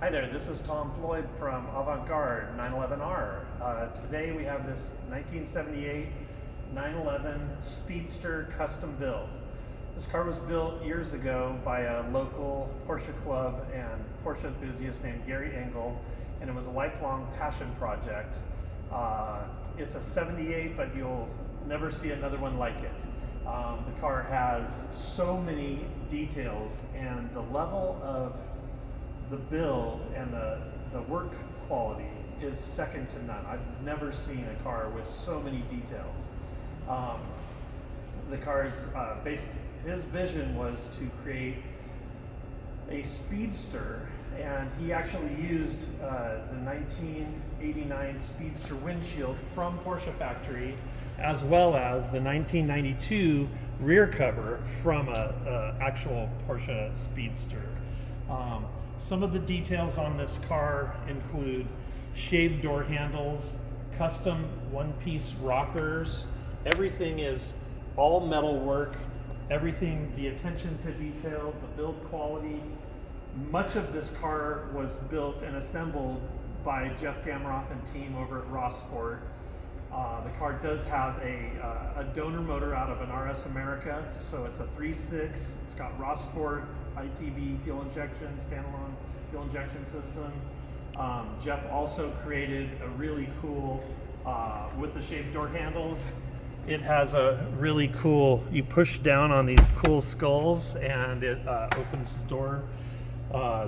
Hi there, this is Tom Floyd from Avant-Garde 911R. Today we have this 1978 911 Speedster custom build. This car was built years ago by a local Porsche club and Porsche enthusiast named Gary Engel, and it was a lifelong passion project. It's a 78, but you'll never see another one like it. The car has so many details, and the level of the build and the work quality is second to none. I've never seen a car with so many details. The car's his vision was to create a speedster, and he actually used the 1989 Speedster windshield from Porsche factory, as well as the 1992 rear cover from a actual Porsche Speedster. Some of the details on this car include shaved door handles, custom one-piece rockers. Everything is all metal work. Everything, the attention to detail, the build quality. Much of this car was built and assembled by Jeff Gameroff and team over at Ross Sport. The car does have a donor motor out of an RS America, so it's a 3.6. It's got Ross Sport ITB fuel injection, standalone fuel injection system. Jeff also created a really cool, with the shaved door handles, it has a really cool, you push down on these cool skulls and it opens the door.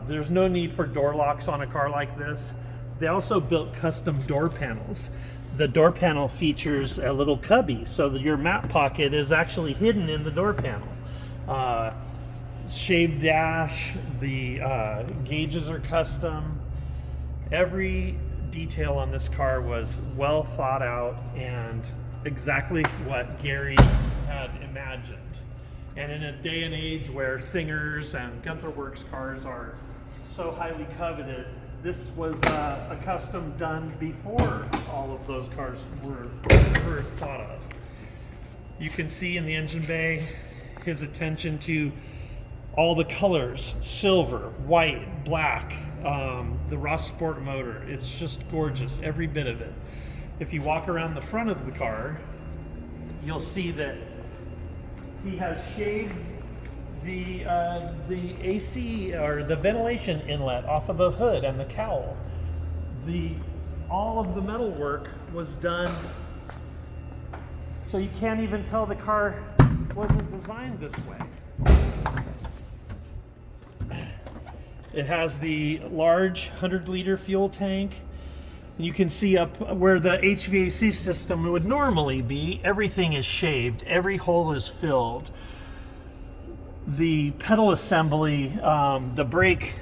There's no need for door locks on a car like this. They also built custom door panels. The door panel features a little cubby, so that your map pocket is actually hidden in the door panel. Shaved dash, the gauges are custom. Every detail on this car was well thought out and exactly what Gary had imagined. And in a day and age where Singers and Gunther Works cars are so highly coveted, this was a custom done before all of those cars were thought of. You can see in the engine bay his attention to all the colors: silver, white, black, the Ross Sport motor. It's just gorgeous, every bit of it. If you walk around the front of the car, you'll see that he has shaved the AC, or the ventilation inlet, off of the hood and the cowl. All of the metal work was done, so you can't even tell the car wasn't designed this way. It has the large 100-liter fuel tank. You can see up where the HVAC system would normally be, everything is shaved, every hole is filled. The pedal assembly, the brake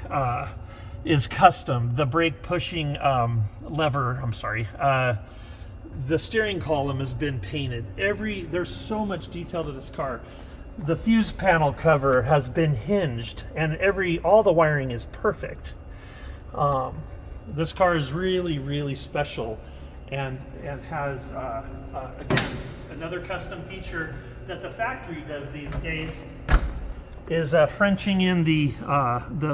is custom. The brake pushing lever, the steering column has been painted. There's so much detail to this car. The fuse panel cover has been hinged, and all the wiring is perfect. This car is really, really special, and has again, another custom feature that the factory does these days is Frenching in the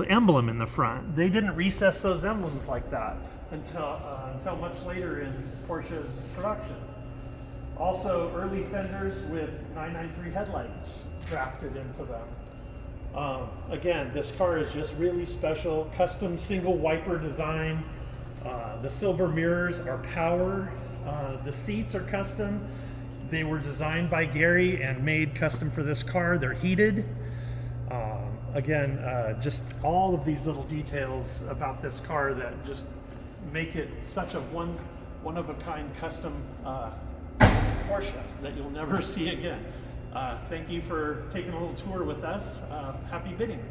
emblem in the front. They didn't recess those emblems like that until much later in Porsche's production. Also, early fenders with 993 headlights drafted into them. Again, this car is just really special. Custom single wiper design. The silver mirrors are power. The seats are custom. They were designed by Gary and made custom for this car. They're heated. Again, just all of these little details about this car that just make it such a one-of-a-kind custom Porsche that you'll never see again. Thank you for taking a little tour with us. Happy bidding.